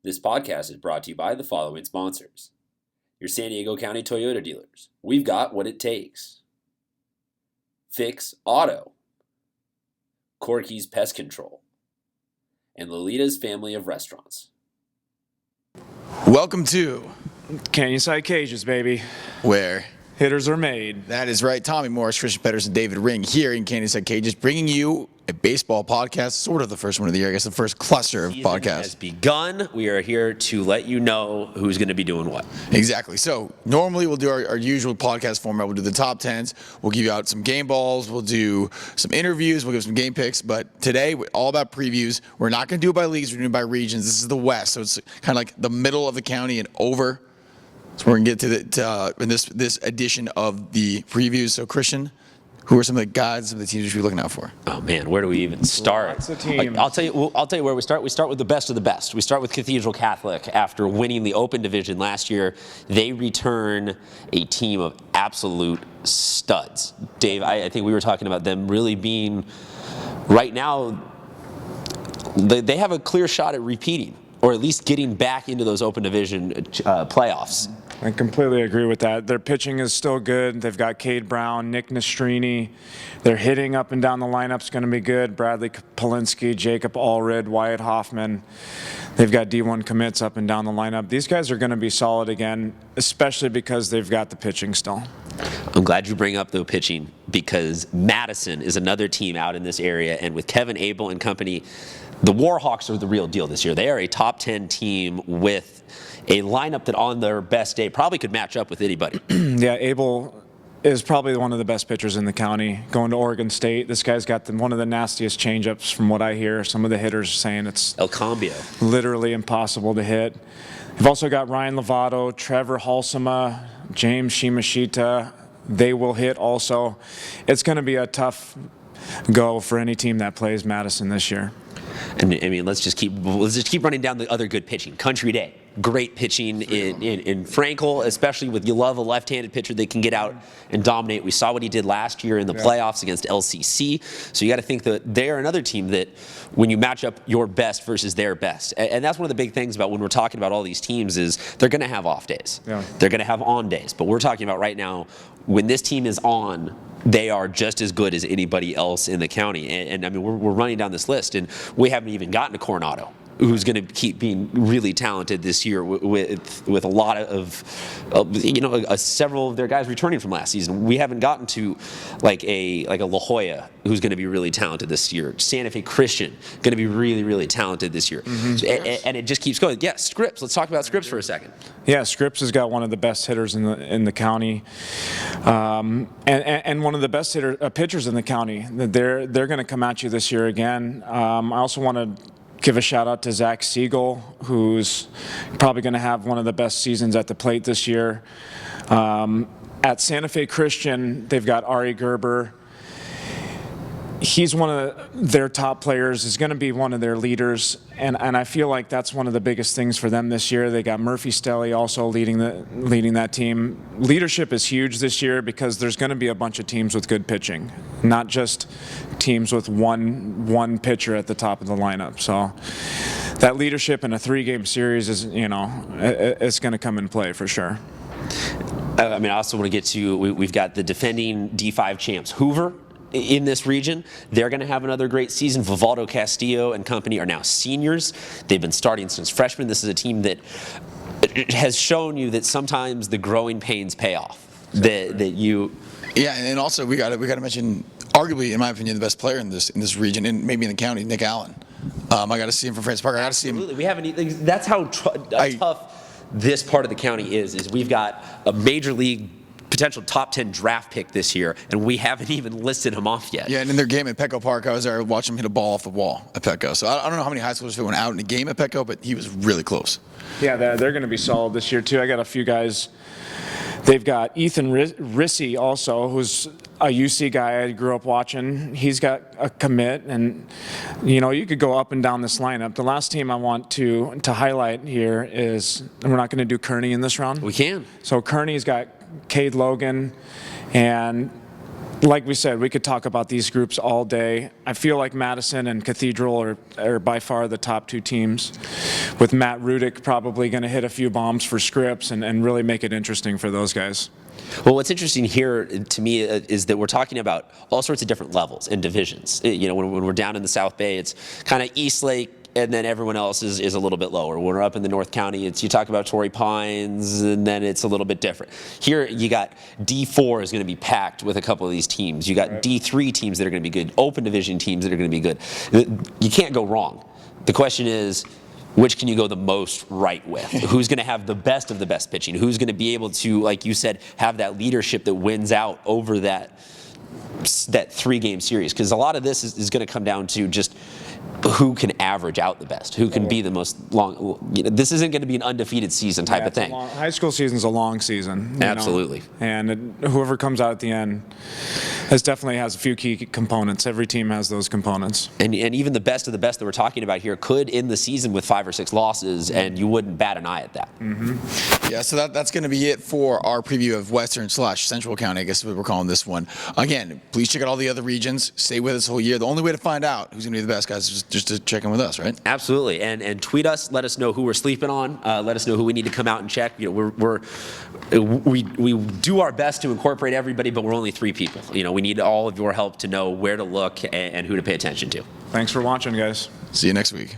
This podcast is brought to you by the following sponsors. Your San Diego County Toyota dealers. We've got what it takes. Fix Auto. Corky's Pest Control. And Lolita's Family of Restaurants. Welcome to Canyonside Cages, baby. Where Hitters are made. that is right. Tommy Morris, Christian Pedersen, David Ring here in Canyonside Cages, bringing you a baseball podcast, sort of the first one of the year, I guess the first cluster of Season podcasts. has begun. We are here to let you know who's going to be doing what. Exactly. So normally we'll do our usual podcast format. We'll do the top 10s. We'll give you out some game balls. We'll do some interviews. We'll give some game picks. But today, we're all about previews. We're not going to do it by leagues. We're going to do it by regions. This is the West, so it's kind of like the middle of the county and over. So we're going to get to in this edition of the previews. So Christian, who are some of the guys, some of the teams we should be looking out for? Oh man, where do we even start? Lots of teams. I'll tell you where we start. We start with the best of the best. We start with Cathedral Catholic. After winning the Open Division last year, they return a team of absolute studs. Dave, I think we were talking about them really being right now. They have a clear shot at repeating, or at least getting back into those Open Division playoffs. I completely agree with that. Their pitching is still good. They've got Cade Brown, Nick Nastrini. Their hitting up and down the lineup's going to be good. Bradley Polinsky, Jacob Allred, Wyatt Hoffman. They've got D1 commits up and down the lineup. These guys are going to be solid again, especially because they've got the pitching still. I'm glad you bring up the pitching, because Madison is another team out in this area, and with Kevin Abel and company, the Warhawks are the real deal this year. They are a top 10 team with a lineup that on their best day probably could match up with anybody. Yeah, Abel is probably one of the best pitchers in the county. Going to Oregon State, this guy's got one of the nastiest changeups from what I hear. Some of the hitters saying it's El Cambio. literally impossible to hit. You've also got Ryan Lovato, Trevor Halsema, James Shimashita. They will hit also. It's going to be a tough go for any team that plays Madison this year. And I mean, let's just keep running down the other good pitching. Country Day, great pitching in Frankel, especially with you love a left-handed pitcher that can get out and dominate. We saw what he did last year in the playoffs against LCC. So you got to think that they are another team that when you match up your best versus their best, and that's one of the big things about when we're talking about all these teams is they're going to have off days. Yeah. They're going to have on days. But we're talking about right now, when this team is on, they are just as good as anybody else in the county. And I mean, we're running down this list, and we haven't even gotten to Coronado, who's going to keep being really talented this year with a lot of several of their guys returning from last season. We haven't gotten to like a La Jolla, who's going to be really talented this year. Santa Fe Christian, going to be really, really talented this year. Mm-hmm. And it just keeps going. Yeah, Scripps. Let's talk about Scripps for a second. Yeah, Scripps has got one of the best hitters in the county, and one of the best pitchers in the county. They're going to come at you this year again. I also want to give a shout out to Zach Siegel, who's probably going to have one of the best seasons at the plate this year. At Santa Fe Christian, they've got Ari Gerber. He's one of their top players, is going to be one of their leaders, and I feel like that's one of the biggest things for them this year. They got Murphy Stelly also leading that team. Leadership is huge this year because there's going to be a bunch of teams with good pitching, not just teams with one pitcher at the top of the lineup. So that leadership in a 3-game series is, it's going to come in play for sure. I mean, I also want to get to, we've got the defending D5 champs, Hoover, in this region. They're going to have another great season. Vivaldo Castillo and company are now seniors. They've been starting since freshmen. This is a team that has shown you that sometimes the growing pains pay off. Yeah, and also we got to mention, arguably, in my opinion, the best player in this region, and maybe in the county, Nick Allen. I got to see him from France Park. I got to see him. Absolutely, we haven't. That's how tough this part of the county is we've got a major league potential top 10 draft pick this year, and we haven't even listed him off yet. Yeah, and in their game at Petco Park, I was there watching him hit a ball off the wall at Petco. So I don't know how many high schoolers went out in a game at Petco, but he was really close. Yeah, they're going to be solid this year, too. I got a few guys. They've got Ethan Rissy also, who's a UC guy I grew up watching. He's got a commit, and you could go up and down this lineup. The last team I want to highlight here is, and we're not going to do Kearney in this round. We can. So Kearney's got Cade Logan, and like we said, we could talk about these groups all day. I feel like Madison and Cathedral are by far the top two teams, with Matt Rudick probably going to hit a few bombs for Scripps and really make it interesting for those guys. Well, what's interesting here to me is that we're talking about all sorts of different levels and divisions. When we're down in the South Bay, it's kind of Eastlake, and then everyone else is a little bit lower. When we're up in the North County, you talk about Torrey Pines, and then it's a little bit different. Here, you got D4 is going to be packed with a couple of these teams. You got D3 teams that are going to be good, open division teams that are going to be good. You can't go wrong. The question is, which can you go the most right with? Who's going to have the best of the best pitching? Who's going to be able to, like you said, have that leadership that wins out over that 3-game series? Because a lot of this is going to come down to just who can average out the best, who can be the most long. This isn't going to be an undefeated season type of thing. High school season's a long season. Absolutely. And whoever comes out at the end definitely has a few key components. Every team has those components. And even the best of the best that we're talking about here could end the season with 5 or 6 losses, and you wouldn't bat an eye at that. Yeah, so that's going to be it for our preview of Western/Central County, I guess is what we're calling this one. Again, please check out all the other regions. Stay with us the whole year. The only way to find out who's going to be the best, guys, is just to check in with us, right? Absolutely, and tweet us. Let us know who we're sleeping on. Let us know who we need to come out and check. We do our best to incorporate everybody, but we're only 3 people. We need all of your help to know where to look and who to pay attention to. Thanks for watching, guys. See you next week.